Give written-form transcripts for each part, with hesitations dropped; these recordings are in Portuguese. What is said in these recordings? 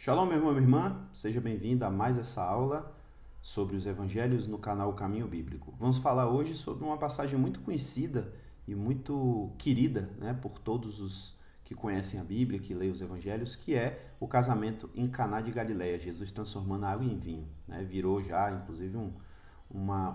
Shalom, meu irmão e minha irmã, seja bem-vindo a mais essa aula sobre os evangelhos no canal Caminho Bíblico. Vamos falar hoje sobre uma passagem muito conhecida e muito querida, por todos os que conhecem a Bíblia, que leem os evangelhos, que é o casamento em Caná de Galileia, Jesus transformando a água em vinho. Virou já, inclusive, um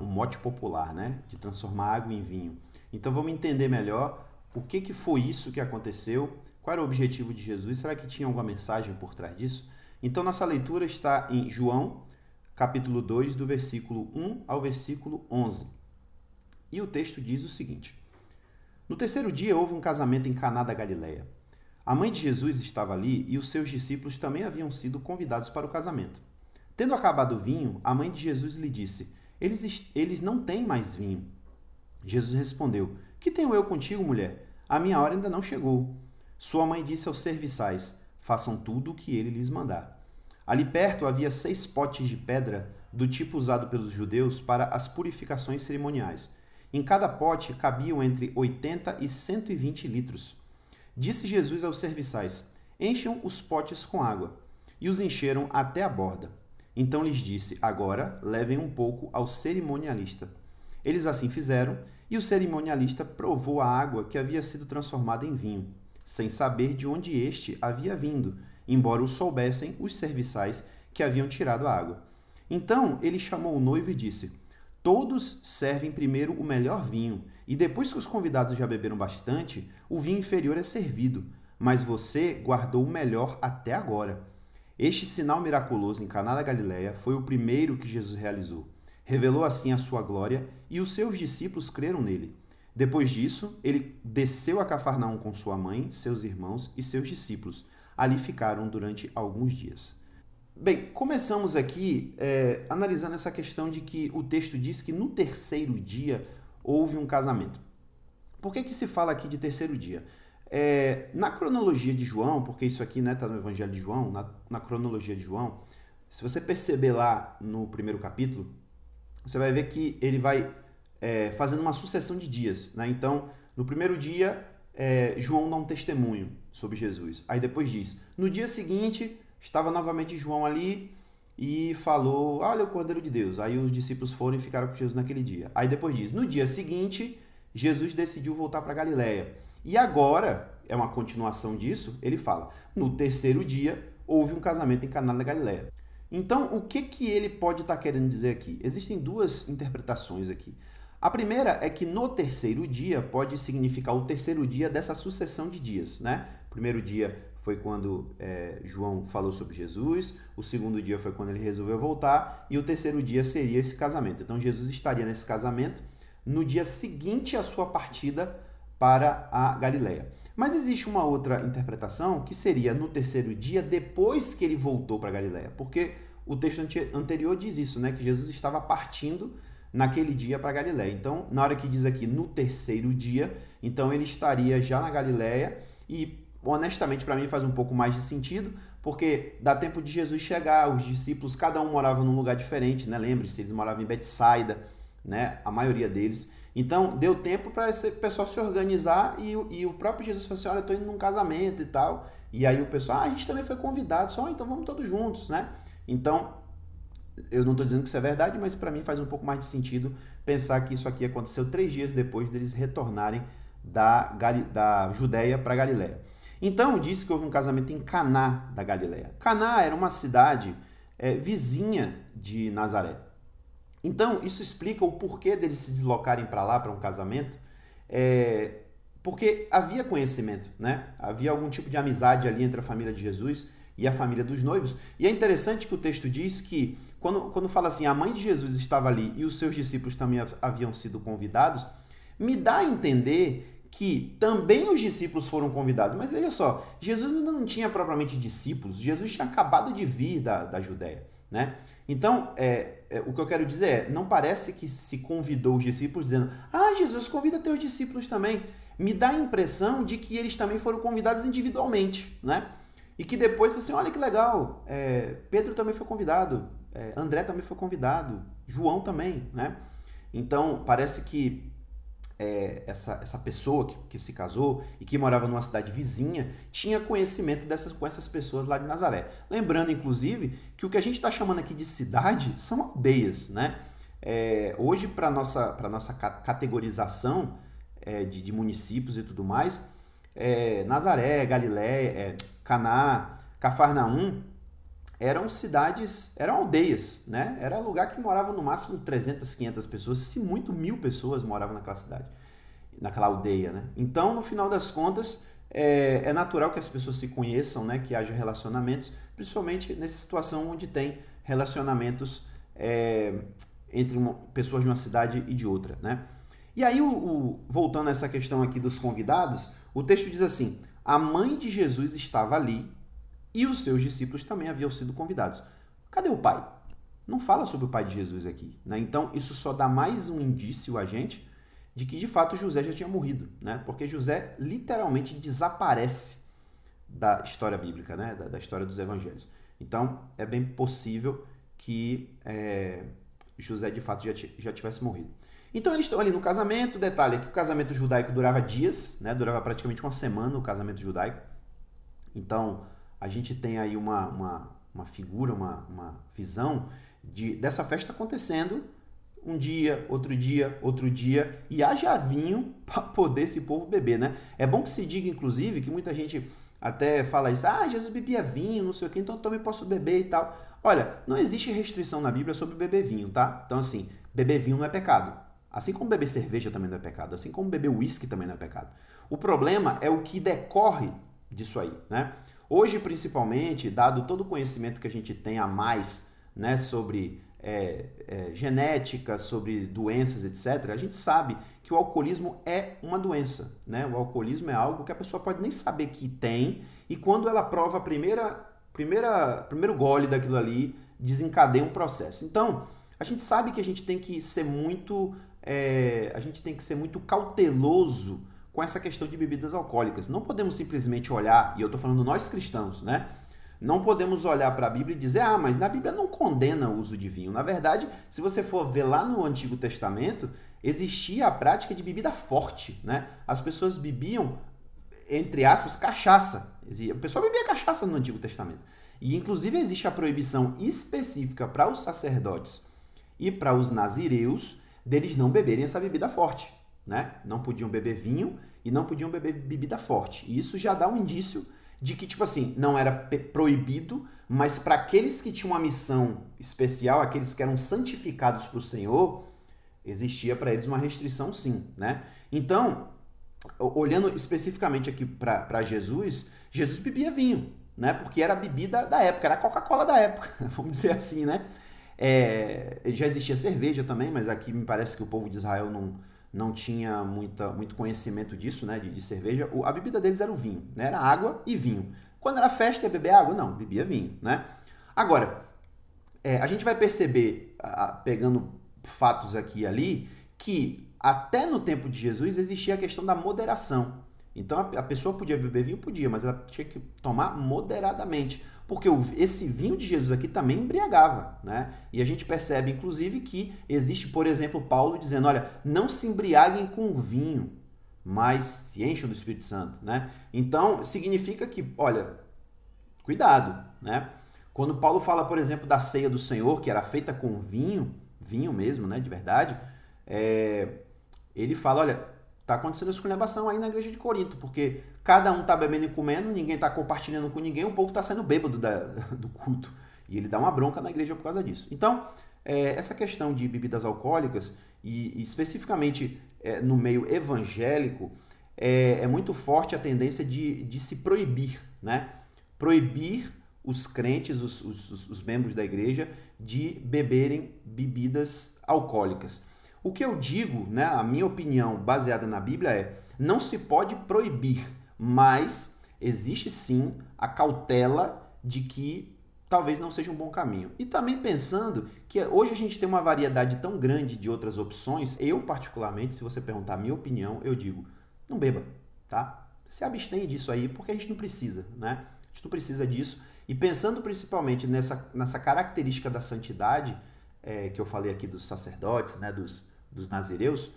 mote popular, de transformar água em vinho. Então vamos entender melhor o que foi isso que aconteceu, qual era o objetivo de Jesus, será que tinha alguma mensagem por trás disso? Então, nossa leitura está em João, capítulo 2, do versículo 1 ao versículo 11. E o texto diz o seguinte: No terceiro dia houve um casamento em Caná da Galileia. A mãe de Jesus estava ali e os seus discípulos também haviam sido convidados para o casamento. Tendo acabado o vinho, a mãe de Jesus lhe disse: Eles não têm mais vinho. Jesus respondeu: Que tenho eu contigo, mulher? A minha hora ainda não chegou. Sua mãe disse aos serviçais: Façam tudo o que ele lhes mandar. Ali perto havia 6 potes de pedra, do tipo usado pelos judeus para as purificações cerimoniais. Em cada pote cabiam entre 80 e 120 litros. Disse Jesus aos serviçais: Encham os potes com água. E os encheram até a borda. Então lhes disse: Agora levem um pouco ao cerimonialista. Eles assim fizeram, e o cerimonialista provou a água que havia sido transformada em vinho, sem saber de onde este havia vindo, embora o soubessem os serviçais que haviam tirado a água. Então ele chamou o noivo e disse: Todos servem primeiro o melhor vinho, e depois que os convidados já beberam bastante, o vinho inferior é servido, mas você guardou o melhor até agora. Este sinal miraculoso em Caná da Galileia foi o primeiro que Jesus realizou. Revelou assim a sua glória, e os seus discípulos creram nele. Depois disso, ele desceu a Cafarnaum com sua mãe, seus irmãos e seus discípulos. Ali ficaram durante alguns dias. Bem, começamos aqui analisando essa questão de que o texto diz que no terceiro dia houve um casamento. Por que se fala aqui de terceiro dia? Na cronologia de João, porque isso aqui está no Evangelho de João, na cronologia de João, se você perceber lá no primeiro capítulo, você vai ver que ele vai fazendo uma sucessão de dias. Então, no primeiro dia, João dá um testemunho sobre Jesus. Aí depois diz, no dia seguinte, estava novamente João ali e falou, olha o Cordeiro de Deus. Aí os discípulos foram e ficaram com Jesus naquele dia. Aí depois diz, no dia seguinte, Jesus decidiu voltar para Galileia. E agora, é uma continuação disso, ele fala, no terceiro dia, houve um casamento em Caná da Galileia. Então, o que ele pode estar querendo dizer aqui? Existem duas interpretações aqui. A primeira é que no terceiro dia pode significar o terceiro dia dessa sucessão de dias, O primeiro dia foi quando João falou sobre Jesus, o segundo dia foi quando ele resolveu voltar, e o terceiro dia seria esse casamento. Então, Jesus estaria nesse casamento no dia seguinte à sua partida para a Galileia. Mas existe uma outra interpretação que seria no terceiro dia depois que ele voltou para a Galileia, porque o texto anterior diz isso, que Jesus estava partindo naquele dia para a Galileia. Então, na hora que diz aqui no terceiro dia, então ele estaria já na Galileia e, honestamente, para mim faz um pouco mais de sentido, porque dá tempo de Jesus chegar, os discípulos, cada um morava num lugar diferente, Lembre-se, eles moravam em Betsaida, a maioria deles. Então, deu tempo para esse pessoal se organizar e o próprio Jesus falou assim, olha, eu estou indo num casamento e tal. E aí o pessoal, a gente também foi convidado, só, então vamos todos juntos, Então, eu não estou dizendo que isso é verdade, mas para mim faz um pouco mais de sentido pensar que isso aqui aconteceu 3 dias depois deles retornarem da Judéia para Galileia. Então, disse que houve um casamento em Caná da Galileia. Caná era uma cidade vizinha de Nazaré. Então, isso explica o porquê deles se deslocarem para lá, para um casamento, porque havia conhecimento, Havia algum tipo de amizade ali entre a família de Jesus e a família dos noivos. E é interessante que o texto diz que, quando fala assim, a mãe de Jesus estava ali e os seus discípulos também haviam sido convidados, me dá a entender que também os discípulos foram convidados. Mas veja só, Jesus ainda não tinha propriamente discípulos, Jesus tinha acabado de vir da Judéia, Então, o que eu quero dizer não parece que se convidou os discípulos dizendo, Jesus, convida teus discípulos também. Me dá a impressão de que eles também foram convidados individualmente, E que depois, assim, olha que legal, Pedro também foi convidado, André também foi convidado, João também, Então, parece que essa pessoa que se casou e que morava numa cidade vizinha tinha conhecimento com essas pessoas lá de Nazaré. Lembrando, inclusive, que o que a gente está chamando aqui de cidade são aldeias, né? Hoje, para a nossa categorização de municípios e tudo mais, Nazaré, Galiléia, Caná, Cafarnaum, eram cidades, eram aldeias, né? Era lugar que morava no máximo 300, 500 pessoas, se muito 1.000 pessoas moravam naquela cidade, naquela aldeia, né? Então, no final das contas, é natural que as pessoas se conheçam, né? Que haja relacionamentos, principalmente nessa situação onde tem relacionamentos entre pessoas de uma cidade e de outra, né? E aí, voltando a essa questão aqui dos convidados, o texto diz assim: a mãe de Jesus estava ali e os seus discípulos também haviam sido convidados. Cadê o pai? Não fala sobre o pai de Jesus aqui, né? Então, isso só dá mais um indício a gente de que, de fato, José já tinha morrido, né? Porque José literalmente desaparece da história bíblica, né? Da história dos evangelhos. Então, é bem possível que José, de fato, já tivesse morrido. Então, eles estão ali no casamento. Detalhe é que o casamento judaico durava dias, né? Durava praticamente uma semana o casamento judaico. Então, a gente tem aí uma figura, uma visão dessa festa acontecendo um dia, outro dia, e haja vinho para poder esse povo beber, né? É bom que se diga, inclusive, que muita gente até fala isso: Jesus bebia vinho, não sei o que, então eu também posso beber e tal. Olha, não existe restrição na Bíblia sobre beber vinho, tá? Então, assim, beber vinho não é pecado. Assim como beber cerveja também não é pecado, assim como beber uísque também não é pecado. O problema é o que decorre disso aí, né? Hoje, principalmente, dado todo o conhecimento que a gente tem a mais, né, sobre genética, sobre doenças, etc., a gente sabe que o alcoolismo é uma doença, né? O alcoolismo é algo que a pessoa pode nem saber que tem, e quando ela prova primeiro gole daquilo ali, desencadeia um processo. Então, a gente sabe que a gente tem que ser muito cauteloso com essa questão de bebidas alcoólicas. Não podemos simplesmente olhar, e eu estou falando nós cristãos, né? Não podemos olhar para a Bíblia e dizer: mas na Bíblia não condena o uso de vinho. Na verdade, se você for ver lá no Antigo Testamento, existia a prática de bebida forte, né? As pessoas bebiam, entre aspas, cachaça. A pessoa bebia cachaça no Antigo Testamento. E, inclusive, existe a proibição específica para os sacerdotes e para os nazireus deles não beberem essa bebida forte, né? Não podiam beber vinho e não podiam beber bebida forte. E isso já dá um indício de que, tipo assim, não era proibido, mas para aqueles que tinham uma missão especial, aqueles que eram santificados para o Senhor, existia para eles uma restrição, sim, né? Então, olhando especificamente aqui para Jesus, Jesus bebia vinho, né? Porque era a bebida da época, era a Coca-Cola da época, vamos dizer assim, né? Já existia cerveja também, mas aqui me parece que o povo de Israel não tinha muito conhecimento disso, né, de cerveja. A bebida deles era o vinho, né? Era água e vinho. Quando era festa, ia beber água? Não, bebia vinho, né? Agora, a gente vai perceber, pegando fatos aqui e ali, que até no tempo de Jesus existia a questão da moderação. Então, a pessoa podia beber vinho? Podia, mas ela tinha que tomar moderadamente. Porque esse vinho de Jesus aqui também embriagava, né? E a gente percebe, inclusive, que existe, por exemplo, Paulo dizendo: olha, não se embriaguem com vinho, mas se encham do Espírito Santo, né? Então, significa que, olha, cuidado, né? Quando Paulo fala, por exemplo, da ceia do Senhor, que era feita com vinho mesmo, né, de verdade, ele fala: olha, tá acontecendo esculhambação aí na igreja de Corinto, porque cada um tá bebendo e comendo, ninguém tá compartilhando com ninguém, o povo tá saindo bêbado do culto. E ele dá uma bronca na igreja por causa disso. Então, essa questão de bebidas alcoólicas, e especificamente no meio evangélico, é muito forte a tendência de se proibir, né? Proibir os crentes, os membros da igreja, de beberem bebidas alcoólicas. O que eu digo, né, a minha opinião baseada na Bíblia é: não se pode proibir, mas existe sim a cautela de que talvez não seja um bom caminho. E também pensando que hoje a gente tem uma variedade tão grande de outras opções, eu particularmente, se você perguntar a minha opinião, eu digo: não beba, tá? Se abstém disso aí, porque a gente não precisa, né? A gente não precisa disso. E pensando principalmente nessa característica da santidade, que eu falei aqui dos sacerdotes, né, dos nazireus,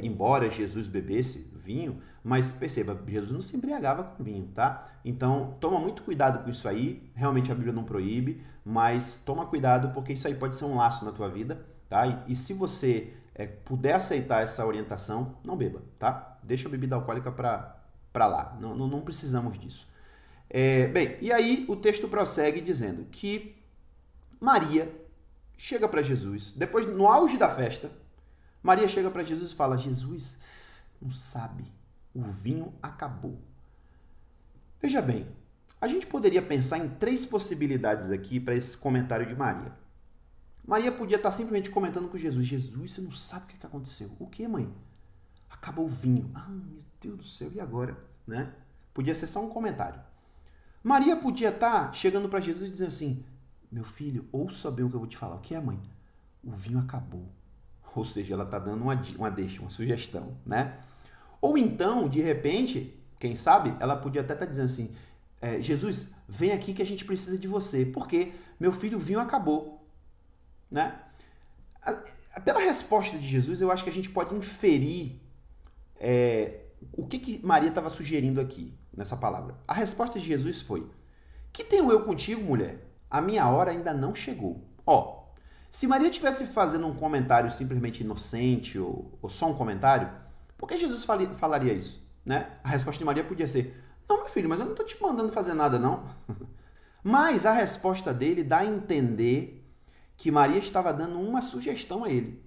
embora Jesus bebesse vinho, mas perceba, Jesus não se embriagava com vinho, tá? Então, toma muito cuidado com isso aí, realmente a Bíblia não proíbe, mas toma cuidado porque isso aí pode ser um laço na tua vida, tá? E se você puder aceitar essa orientação, não beba, tá? Deixa a bebida alcoólica para lá, não precisamos disso. Bem, e aí o texto prossegue dizendo que Maria chega para Jesus, depois, no auge da festa, Maria chega para Jesus e fala, Jesus, não sabe, o vinho acabou. Veja bem, a gente poderia pensar em 3 possibilidades aqui para esse comentário de Maria. Maria podia estar simplesmente comentando com Jesus, Jesus, você não sabe o que aconteceu. O que, mãe? Acabou o vinho. Ah, meu Deus do céu, e agora? Né? Podia ser só um comentário. Maria podia estar chegando para Jesus e dizendo assim, meu filho, ouça bem o que eu vou te falar. O que é, mãe? O vinho acabou. Ou seja, ela está dando uma deixa, uma sugestão, né? Ou então, de repente, quem sabe, ela podia até estar dizendo assim, Jesus, vem aqui que a gente precisa de você, porque meu filho, o vinho acabou, né? Pela resposta de Jesus, eu acho que a gente pode inferir o que Maria estava sugerindo aqui, nessa palavra. A resposta de Jesus foi, que tenho eu contigo, mulher? A minha hora ainda não chegou. Se Maria estivesse fazendo um comentário simplesmente inocente ou só um comentário, por que Jesus falaria isso? Né? A resposta de Maria podia ser, não, meu filho, mas eu não estou te mandando fazer nada, não. Mas a resposta dele dá a entender que Maria estava dando uma sugestão a ele.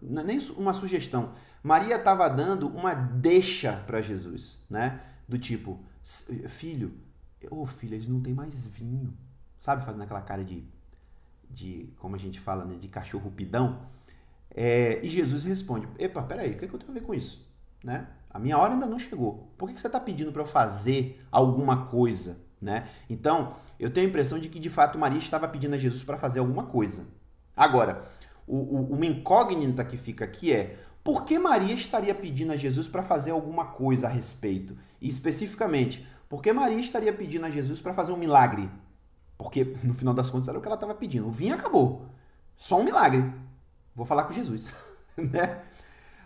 Não é nem uma sugestão. Maria estava dando uma deixa para Jesus, né? Do tipo, filho, eles não têm mais vinho. Sabe, fazendo aquela cara de como a gente fala, né, de cachorro pidão. E Jesus responde, epa, peraí, o que eu tenho a ver com isso? Né? A minha hora ainda não chegou. Por que você está pedindo para eu fazer alguma coisa? Né? Então, eu tenho a impressão de que, de fato, Maria estava pedindo a Jesus para fazer alguma coisa. Agora, uma incógnita que fica aqui por que Maria estaria pedindo a Jesus para fazer alguma coisa a respeito? E, especificamente, por que Maria estaria pedindo a Jesus para fazer um milagre? Porque, no final das contas, era o que ela estava pedindo. O vinho acabou. Só um milagre. Vou falar com Jesus. Né?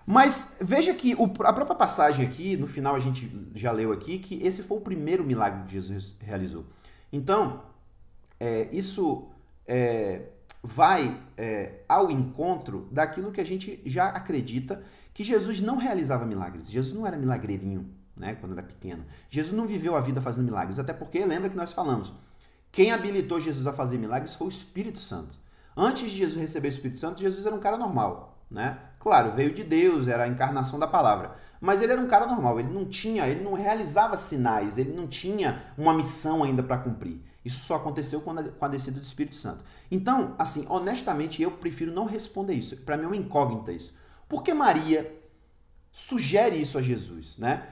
Mas veja que a própria passagem aqui, no final a gente já leu aqui, que esse foi o primeiro milagre que Jesus realizou. Então, isso vai ao encontro daquilo que a gente já acredita, que Jesus não realizava milagres. Jesus não era milagreirinho, né, quando era pequeno. Jesus não viveu a vida fazendo milagres, até porque, lembra que nós falamos, quem habilitou Jesus a fazer milagres foi o Espírito Santo. Antes de Jesus receber o Espírito Santo, Jesus era um cara normal, né? Claro, veio de Deus, era a encarnação da palavra. Mas ele era um cara normal, ele não realizava sinais, ele não tinha uma missão ainda para cumprir. Isso só aconteceu com a descida do Espírito Santo. Então, assim, honestamente, eu prefiro não responder isso. Para mim é uma incógnita isso. Por que Maria sugere isso a Jesus, né?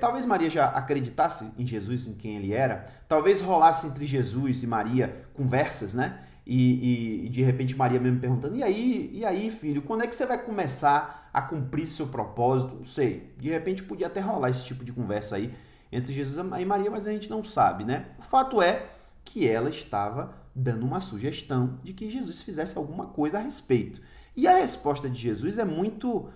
Talvez Maria já acreditasse em Jesus, em quem ele era. Talvez rolasse entre Jesus e Maria conversas, né? E de repente Maria mesmo perguntando, e aí, filho, quando é que você vai começar a cumprir seu propósito? Não sei. De repente podia até rolar esse tipo de conversa aí entre Jesus e Maria, mas a gente não sabe, né? O fato é que ela estava dando uma sugestão de que Jesus fizesse alguma coisa a respeito. E a resposta de Jesus é muito...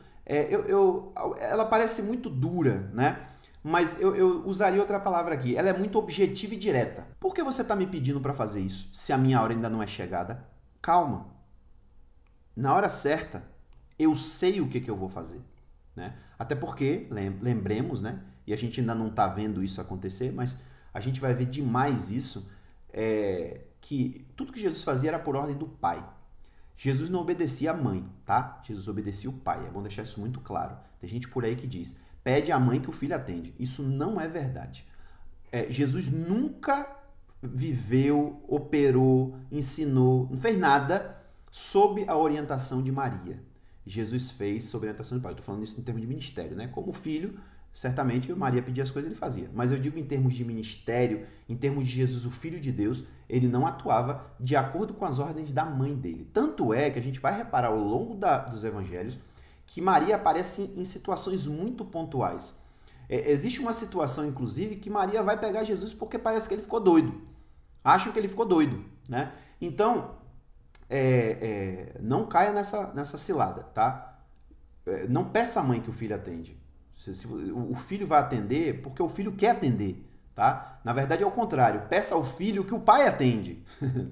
ela parece muito dura, né? Mas eu usaria outra palavra aqui. Ela é muito objetiva e direta. Por que você está me pedindo para fazer isso, se a minha hora ainda não é chegada? Calma. Na hora certa, eu sei o que eu vou fazer. Né? Até porque, lembremos, né? E a gente ainda não está vendo isso acontecer, mas a gente vai ver demais isso, que tudo que Jesus fazia era por ordem do Pai. Jesus não obedecia a mãe, tá? Jesus obedecia o Pai. É bom deixar isso muito claro. Tem gente por aí que diz, pede à mãe que o filho atende. Isso não é verdade. Jesus nunca viveu, operou, ensinou, não fez nada sob a orientação de Maria. Jesus fez sob a orientação do Pai. Eu estou falando isso em termos de ministério, né? Como filho, certamente Maria pedia as coisas e ele fazia. Mas eu digo em termos de ministério, em termos de Jesus, o Filho de Deus, ele não atuava de acordo com as ordens da mãe dele. Tanto é que a gente vai reparar ao longo dos evangelhos que Maria aparece em situações muito pontuais. Existe uma situação, inclusive, que Maria vai pegar Jesus porque parece que ele ficou doido. Acham que ele ficou doido, né? Então, não caia nessa cilada, tá? não peça à mãe que o filho atende. O filho vai atender porque o filho quer atender, tá? Na verdade é o contrário. Peça ao filho que o pai atende.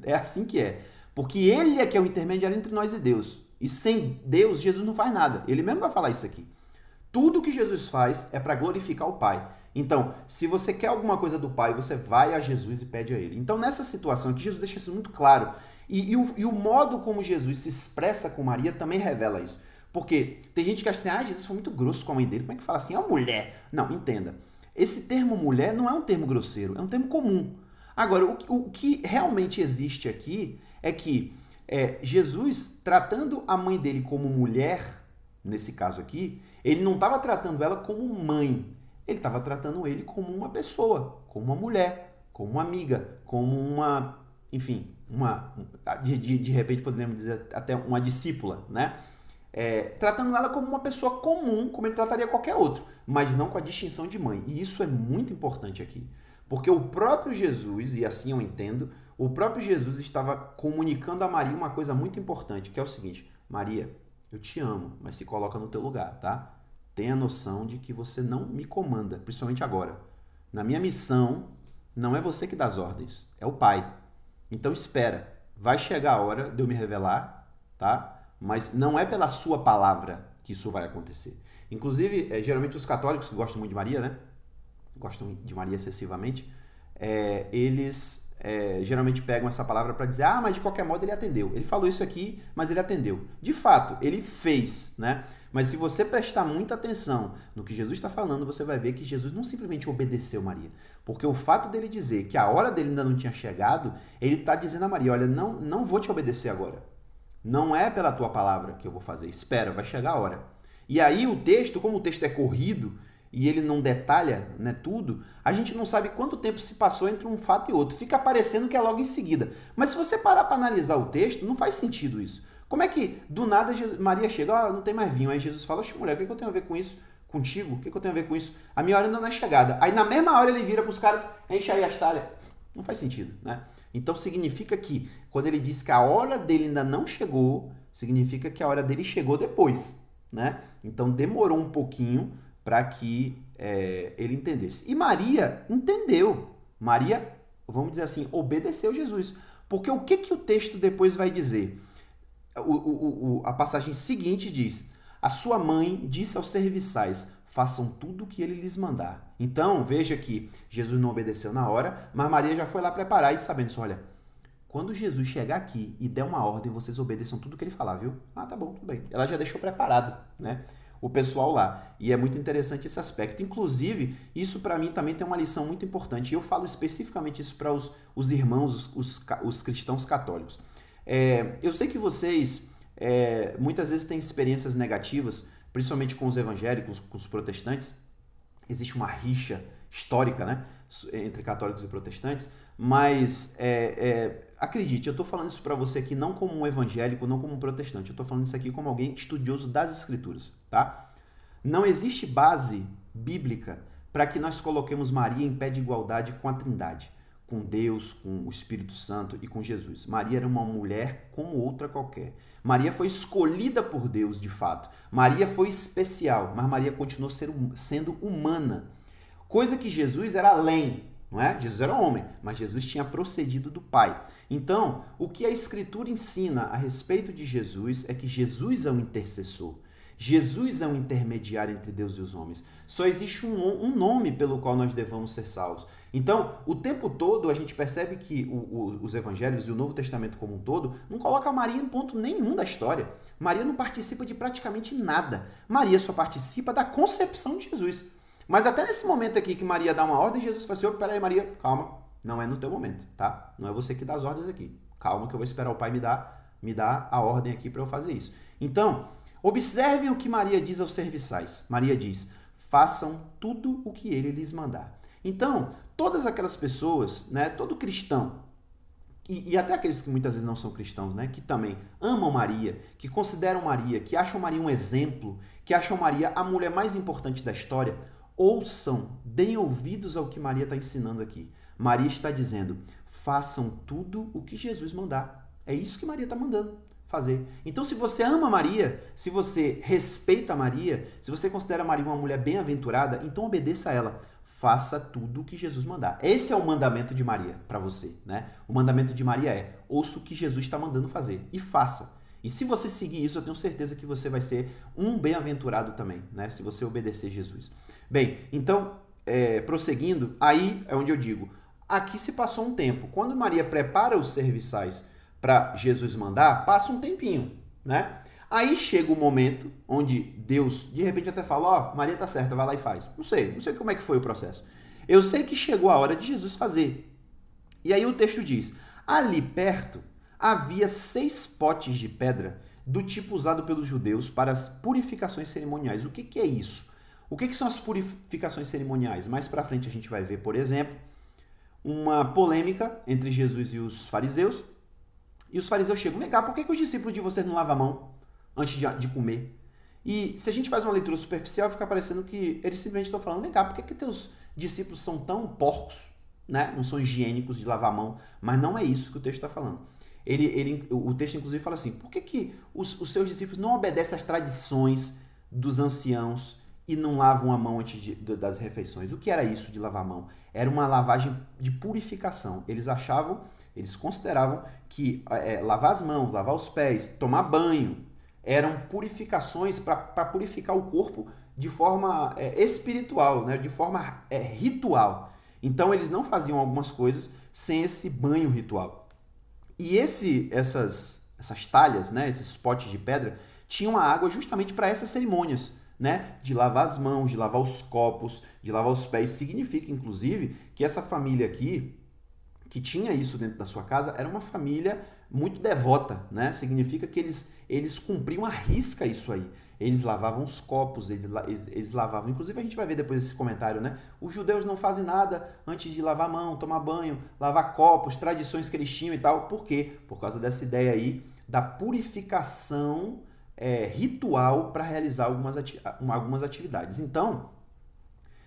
É assim que é. Porque ele é que é o intermediário entre nós e Deus. E sem Deus, Jesus não faz nada. Ele mesmo vai falar isso aqui. Tudo que Jesus faz é para glorificar o Pai. Então, se você quer alguma coisa do Pai, você vai a Jesus e pede a Ele. Então, nessa situação aqui, Jesus deixa isso muito claro. E o modo como Jesus se expressa com Maria também revela isso. Porque tem gente que acha assim, Jesus foi muito grosso com a mãe dele. Como é que fala assim? É uma mulher. Não, entenda. Esse termo mulher não é um termo grosseiro, é um termo comum. Agora, o que realmente existe aqui é que Jesus, tratando a mãe dele como mulher, nesse caso aqui, ele não estava tratando ela como mãe. Ele estava tratando ele como uma pessoa, como uma mulher, como uma amiga, como uma, enfim, de repente poderíamos dizer até uma discípula, né? Tratando ela como uma pessoa comum, como ele trataria qualquer outro, mas não com a distinção de mãe. E isso é muito importante aqui, porque o próprio Jesus, e assim eu entendo, o próprio Jesus estava comunicando a Maria uma coisa muito importante, que é o seguinte: Maria, eu te amo, mas se coloca no teu lugar, tá? Tenha noção de que você não me comanda, principalmente agora. Na minha missão, não é você que dá as ordens, é o Pai. Então espera, vai chegar a hora de eu me revelar, tá? Mas não é pela sua palavra que isso vai acontecer. Inclusive, geralmente os católicos que gostam muito de Maria, né? Gostam de Maria excessivamente, eles geralmente pegam essa palavra para dizer, mas de qualquer modo ele atendeu. Ele falou isso aqui, mas ele atendeu. De fato, ele fez, né? Mas se você prestar muita atenção no que Jesus está falando, você vai ver que Jesus não simplesmente obedeceu Maria. Porque o fato dele dizer que a hora dele ainda não tinha chegado, ele está dizendo a Maria, olha, não vou te obedecer agora. Não é pela tua palavra que eu vou fazer. Espera, vai chegar a hora. E aí o texto, como o texto é corrido, e ele não detalha, né, tudo, a gente não sabe quanto tempo se passou entre um fato e outro. Fica parecendo que é logo em seguida. Mas se você parar para analisar o texto, não faz sentido isso. Como é que, do nada, Maria chega, não tem mais vinho. Aí Jesus fala, mulher, o que eu tenho a ver com isso? Contigo? O que eu tenho a ver com isso? A minha hora ainda não é chegada. Aí na mesma hora ele vira para os caras, enche aí as talhas. Não faz sentido, né? Então significa que, quando ele diz que a hora dele ainda não chegou, significa que a hora dele chegou depois, né? Então demorou um pouquinho para que ele entendesse. E Maria entendeu. Maria, vamos dizer assim, obedeceu Jesus. Porque o que o texto depois vai dizer? A passagem seguinte diz, a sua mãe disse aos serviçais, façam tudo o que ele lhes mandar. Então, veja que Jesus não obedeceu na hora, mas Maria já foi lá preparar e sabendo isso, olha, quando Jesus chegar aqui e der uma ordem, vocês obedeçam tudo que ele falar, viu? Tá bom, tudo bem. Ela já deixou preparado, né? O pessoal lá. E é muito interessante esse aspecto. Inclusive, isso para mim também tem uma lição muito importante. E eu falo especificamente isso para os irmãos, os cristãos católicos. Eu sei que vocês muitas vezes têm experiências negativas, principalmente com os evangélicos, com os protestantes. Existe uma rixa histórica, né, entre católicos e protestantes, mas acredite, eu estou falando isso para você aqui não como um evangélico, não como um protestante, eu estou falando isso aqui como alguém estudioso das Escrituras, tá? Não existe base bíblica para que nós coloquemos Maria em pé de igualdade com a Trindade, com Deus, com o Espírito Santo e com Jesus. Maria era uma mulher como outra qualquer. Maria foi escolhida por Deus, de fato. Maria foi especial, mas Maria continuou sendo humana. Coisa que Jesus era além, não é? Jesus era homem, mas Jesus tinha procedido do Pai. Então, o que a Escritura ensina a respeito de Jesus é que Jesus é um intercessor. Jesus é um intermediário entre Deus e os homens. Só existe um nome pelo qual nós devamos ser salvos. Então, o tempo todo a gente percebe que os evangelhos e o Novo Testamento como um todo não coloca Maria em ponto nenhum da história. Maria não participa de praticamente nada. Maria só participa da concepção de Jesus. Mas até nesse momento aqui que Maria dá uma ordem, Jesus fala assim, peraí Maria, calma, não é no teu momento, tá? Não é você que dá as ordens aqui. Calma que eu vou esperar o Pai me dar a ordem aqui para eu fazer isso. Então, observem o que Maria diz aos serviçais. Maria diz, façam tudo o que ele lhes mandar. Então, todas aquelas pessoas, né, todo cristão, e até aqueles que muitas vezes não são cristãos, né, que também amam Maria, que consideram Maria, que acham Maria um exemplo, que acham Maria a mulher mais importante da história, ouçam, deem ouvidos ao que Maria está ensinando aqui. Maria está dizendo, façam tudo o que Jesus mandar. É isso que Maria está mandando. fazer. Então, se você ama Maria, se você respeita Maria, se você considera Maria uma mulher bem-aventurada, então obedeça a ela. Faça tudo o que Jesus mandar. Esse é o mandamento de Maria para você, né? O mandamento de Maria é: ouça o que Jesus está mandando fazer e faça. E se você seguir isso, eu tenho certeza que você vai ser um bem-aventurado também, né? Se você obedecer Jesus. Bem, então, prosseguindo, aí é onde eu digo, aqui se passou um tempo. Quando Maria prepara os serviçais para Jesus mandar, passa um tempinho, né? Aí chega o momento onde Deus, de repente, até fala, ó, Maria tá certa, vai lá e faz. Não sei como é que foi o processo. Eu sei que chegou a hora de Jesus fazer. E aí o texto diz, ali perto havia 6 potes de pedra do tipo usado pelos judeus para as purificações cerimoniais. O que é isso? O que são as purificações cerimoniais? Mais para frente a gente vai ver, por exemplo, uma polêmica entre Jesus e os fariseus. E os fariseus chegam, vem cá, por que os discípulos de vocês não lavam a mão antes de comer? E se a gente faz uma leitura superficial, fica parecendo que eles simplesmente estão falando, vem cá, por que teus discípulos são tão porcos, né? Não são higiênicos de lavar a mão? Mas não é isso que o texto está falando. O texto, inclusive, fala assim, por que os seus discípulos não obedecem às tradições dos anciãos e não lavam a mão antes das refeições? O que era isso de lavar a mão? Era uma lavagem de purificação. Eles consideravam que lavar as mãos, lavar os pés, tomar banho, eram purificações para purificar o corpo de forma espiritual, né? De forma ritual. Então, eles não faziam algumas coisas sem esse banho ritual. E essas talhas, né? Esses potes de pedra, tinham a água justamente para essas cerimônias, né? De lavar as mãos, de lavar os copos, de lavar os pés. Significa, inclusive, que essa família aqui, que tinha isso dentro da sua casa, era uma família muito devota, né? Significa que eles cumpriam à risca isso aí. Eles lavavam os copos, eles lavavam... Inclusive, a gente vai ver depois esse comentário, né? Os judeus não fazem nada antes de lavar a mão, tomar banho, lavar copos, tradições que eles tinham e tal. Por quê? Por causa dessa ideia aí da purificação ritual para realizar algumas atividades. Então,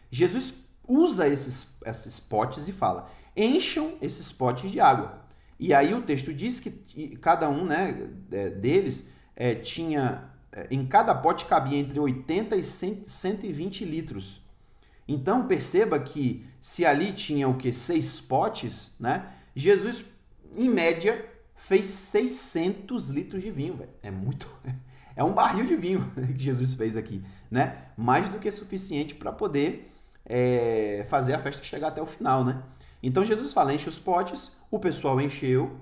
Jesus usa esses potes e fala, encham esses potes de água. E aí o texto diz que cada um, né, deles tinha... em cada pote cabia entre 80 e 120 litros. Então, perceba que se ali tinha o quê? 6 potes, né? Jesus, em média, fez 600 litros de vinho, velho. É muito... É um barril de vinho que Jesus fez aqui, né? Mais do que suficiente para poder fazer a festa chegar até o final, né? Então, Jesus fala, enche os potes, o pessoal encheu,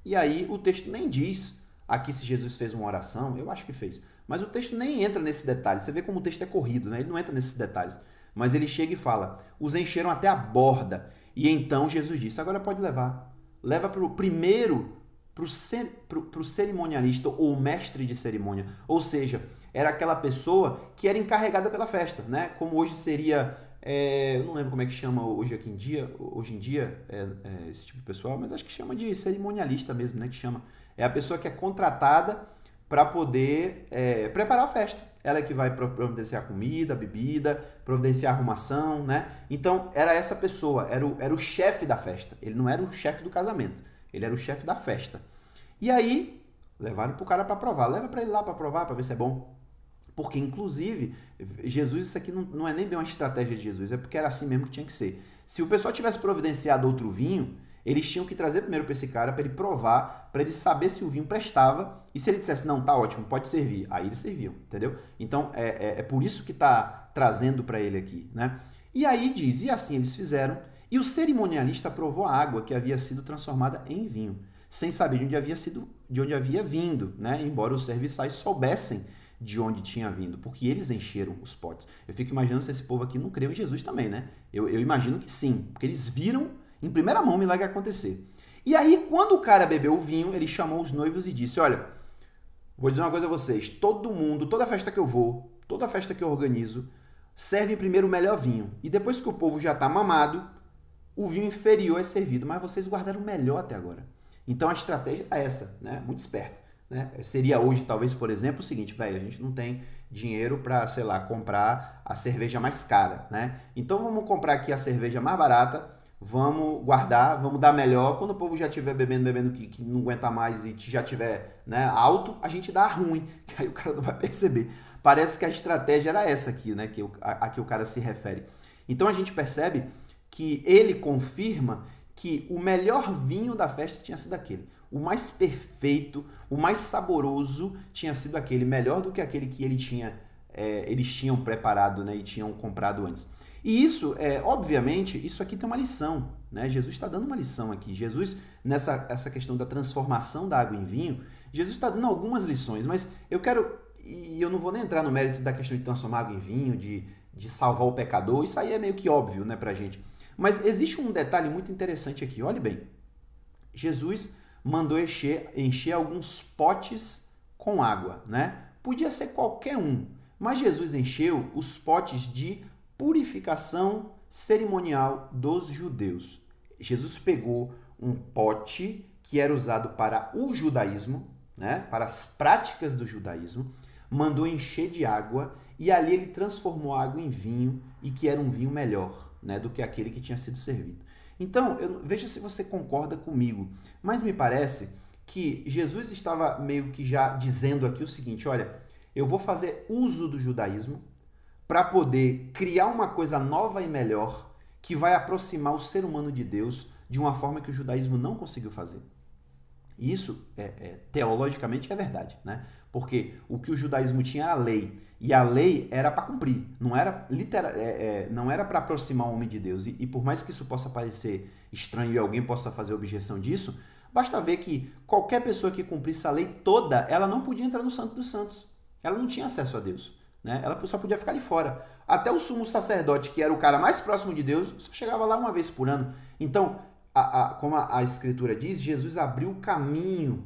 e aí o texto nem diz aqui se Jesus fez uma oração, eu acho que fez, mas o texto nem entra nesse detalhe. Você vê como o texto é corrido, né? Ele não entra nesses detalhes, mas ele chega e fala, os encheram até a borda, e então Jesus disse, agora pode levar. Leva primeiro para o cerimonialista ou mestre de cerimônia, ou seja, era aquela pessoa que era encarregada pela festa, né? Como hoje seria, eu não lembro como é que chama hoje em dia esse tipo de pessoal, mas acho que chama de cerimonialista mesmo, né? Que chama. É a pessoa que é contratada para poder preparar a festa. Ela é que vai providenciar a comida, a bebida, providenciar a arrumação, né? Então, era essa pessoa, era o chefe da festa. Ele não era o chefe do casamento, ele era o chefe da festa. E aí, levaram pro cara para provar. Leva para ele lá para provar, para ver se é bom. Porque, inclusive, Jesus, isso aqui não é nem bem uma estratégia de Jesus, é porque era assim mesmo que tinha que ser. Se o pessoal tivesse providenciado outro vinho, eles tinham que trazer primeiro para esse cara, para ele provar, para ele saber se o vinho prestava, e se ele dissesse, não, tá ótimo, pode servir, aí eles serviam, entendeu? Então, é por isso que está trazendo para ele aqui, né? E aí diz, e assim eles fizeram, e o cerimonialista provou a água que havia sido transformada em vinho, sem saber de onde havia vindo, né? Embora os serviçais soubessem de onde tinha vindo, porque eles encheram os potes. Eu fico imaginando se esse povo aqui não creu em Jesus também, né? Eu imagino que sim, porque eles viram em primeira mão o milagre acontecer. E aí, quando o cara bebeu o vinho, ele chamou os noivos e disse, olha, vou dizer uma coisa a vocês, todo mundo, toda festa que eu vou, toda festa que eu organizo, serve primeiro o melhor vinho. E depois que o povo já está mamado, o vinho inferior é servido, mas vocês guardaram o melhor até agora. Então a estratégia é essa, né? Muito esperta. Né? Seria hoje, talvez, por exemplo, o seguinte, velho, a gente não tem dinheiro para, sei lá, comprar a cerveja mais cara, né? Então vamos comprar aqui a cerveja mais barata, vamos guardar, vamos dar melhor. Quando o povo já estiver bebendo que não aguenta mais e já tiver, né, alto, a gente dá ruim, que aí o cara não vai perceber. Parece que a estratégia era essa aqui, né, a que o cara se refere. Então a gente percebe que ele confirma que o melhor vinho da festa tinha sido aquele. O mais perfeito, o mais saboroso tinha sido aquele, melhor do que aquele que eles tinham preparado, né, e tinham comprado antes. E isso, obviamente, isso aqui tem uma lição, né? Jesus está dando uma lição aqui. Jesus, essa questão da transformação da água em vinho, Jesus está dando algumas lições, mas eu não vou nem entrar no mérito da questão de transformar água em vinho, de salvar o pecador, isso aí é meio que óbvio, né, pra gente. Mas existe um detalhe muito interessante aqui, olhe bem. Jesus mandou encher alguns potes com água, né? Podia ser qualquer um, mas Jesus encheu os potes de purificação cerimonial dos judeus. Jesus pegou um pote que era usado para o judaísmo, né, para as práticas do judaísmo, mandou encher de água e ali ele transformou a água em vinho e que era um vinho melhor, né, do que aquele que tinha sido servido. Então, veja se você concorda comigo, mas me parece que Jesus estava meio que já dizendo aqui o seguinte, olha, eu vou fazer uso do judaísmo para poder criar uma coisa nova e melhor que vai aproximar o ser humano de Deus de uma forma que o judaísmo não conseguiu fazer. E isso, teologicamente, é verdade, né? Porque o que o judaísmo tinha era a lei, e a lei era para cumprir, não era não era para aproximar o homem de Deus. E por mais que isso possa parecer estranho e alguém possa fazer objeção disso, basta ver que qualquer pessoa que cumprisse a lei toda, ela não podia entrar no Santo dos Santos. Ela não tinha acesso a Deus, né? Ela só podia ficar ali fora. Até o sumo sacerdote, que era o cara mais próximo de Deus, só chegava lá uma vez por ano. Então, como a Escritura diz, Jesus abriu o caminho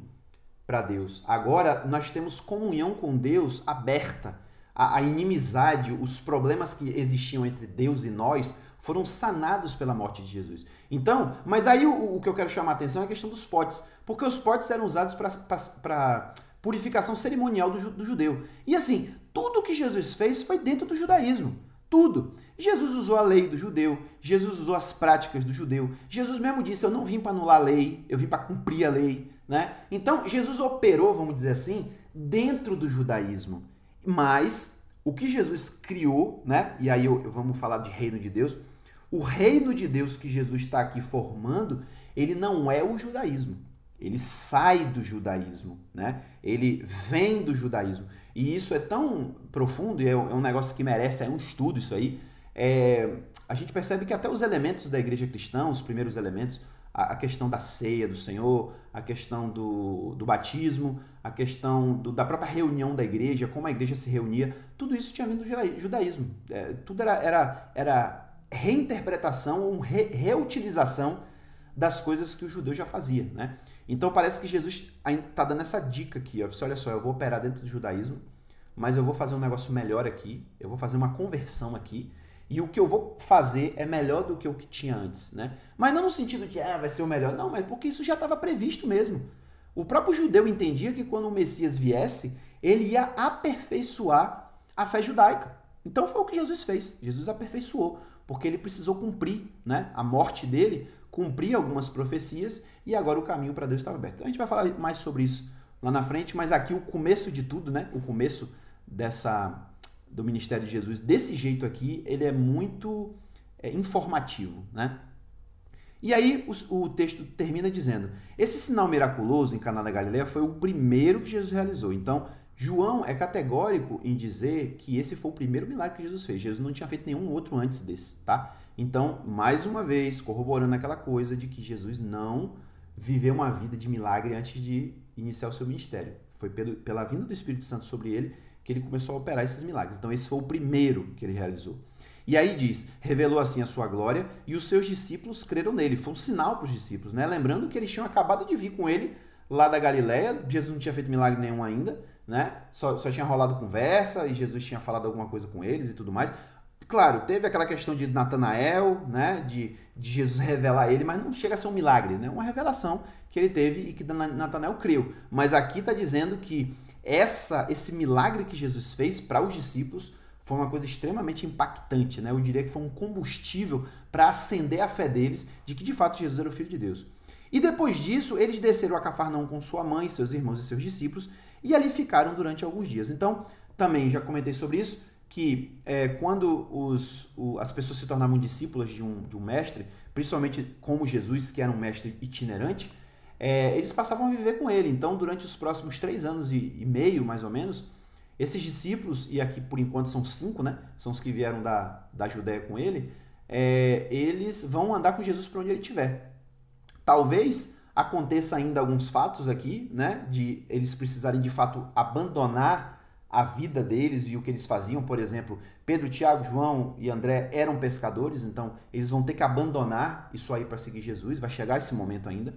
para Deus. Agora nós temos comunhão com Deus aberta. A inimizade, os problemas que existiam entre Deus e nós foram sanados pela morte de Jesus. Então, mas aí o que eu quero chamar a atenção é a questão dos potes, porque os potes eram usados para purificação cerimonial do judeu. E assim, tudo que Jesus fez foi dentro do judaísmo. Tudo. Jesus usou a lei do judeu, Jesus usou as práticas do judeu. Jesus mesmo disse, eu não vim para anular a lei, eu vim para cumprir a lei, né? Então, Jesus operou, vamos dizer assim, dentro do judaísmo. Mas o que Jesus criou, né? E aí vamos falar de reino de Deus. O reino de Deus que Jesus está aqui formando, ele não é o judaísmo. Ele sai do judaísmo, né? Ele vem do judaísmo. E isso é tão profundo, e é um negócio que merece um estudo isso aí. A gente percebe que até os elementos da igreja cristã, os primeiros elementos, a questão da ceia do Senhor, a questão do batismo, a questão da própria reunião da igreja, como a igreja se reunia, tudo isso tinha vindo do judaísmo. Tudo era reinterpretação ou reutilização das coisas que o judeu já fazia, né? Então parece que Jesus está dando essa dica aqui, ó. Olha só, eu vou operar dentro do judaísmo, mas eu vou fazer um negócio melhor aqui, eu vou fazer uma conversão aqui, e o que eu vou fazer é melhor do que o que tinha antes, né? Mas não no sentido de, vai ser o melhor, não, mas porque isso já estava previsto mesmo. O próprio judeu entendia que quando o Messias viesse, ele ia aperfeiçoar a fé judaica. Então foi o que Jesus fez, Jesus aperfeiçoou, porque ele precisou cumprir, né, a morte dele, cumprir algumas profecias, e agora o caminho para Deus estava aberto. Então a gente vai falar mais sobre isso lá na frente, mas aqui o começo de tudo, né, o começo do ministério de Jesus, desse jeito aqui, ele é muito informativo, né? E aí o texto termina dizendo, esse sinal miraculoso em Caná da Galileia foi o primeiro que Jesus realizou. Então, João é categórico em dizer que esse foi o primeiro milagre que Jesus fez. Jesus não tinha feito nenhum outro antes desse, tá? Então, mais uma vez, corroborando aquela coisa de que Jesus não viveu uma vida de milagre antes de iniciar o seu ministério. Foi pela vinda do Espírito Santo sobre ele que ele começou a operar esses milagres. Então, esse foi o primeiro que ele realizou. E aí diz, revelou assim a sua glória e os seus discípulos creram nele. Foi um sinal para os discípulos, né? Lembrando que eles tinham acabado de vir com ele lá da Galileia, Jesus não tinha feito milagre nenhum ainda, né? Só tinha rolado conversa e Jesus tinha falado alguma coisa com eles e tudo mais. Claro, teve aquela questão de Natanael, né? De Jesus revelar ele, mas não chega a ser um milagre, né? Uma revelação que ele teve e que Natanael creu. Mas aqui está dizendo que esse milagre que Jesus fez para os discípulos foi uma coisa extremamente impactante, né? Eu diria que foi um combustível para acender a fé deles de que de fato Jesus era o Filho de Deus. E depois disso, eles desceram a Cafarnaum com sua mãe, seus irmãos e seus discípulos, e ali ficaram durante alguns dias. Então, também já comentei sobre isso, que quando as pessoas se tornavam discípulas de um mestre, principalmente como Jesus, que era um mestre itinerante, eles passavam a viver com ele. Então, durante os próximos 3 anos e meio, mais ou menos, esses discípulos, e aqui por enquanto são 5, né? São os que vieram da Judéia com ele, eles vão andar com Jesus para onde ele estiver. Talvez aconteça ainda alguns fatos aqui, né, de eles precisarem de fato abandonar a vida deles e o que eles faziam. Por exemplo, Pedro, Tiago, João e André eram pescadores, então eles vão ter que abandonar isso aí para seguir Jesus, vai chegar esse momento ainda.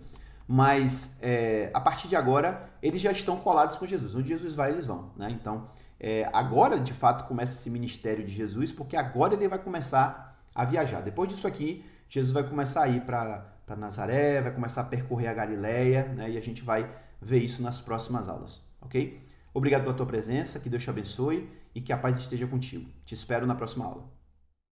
Mas a partir de agora, eles já estão colados com Jesus. Onde Jesus vai, eles vão, né? Então, agora de fato começa esse ministério de Jesus, porque agora ele vai começar a viajar. Depois disso aqui, Jesus vai começar a ir para Nazaré, vai começar a percorrer a Galileia, né? E a gente vai ver isso nas próximas aulas, ok? Obrigado pela tua presença, que Deus te abençoe e que a paz esteja contigo. Te espero na próxima aula.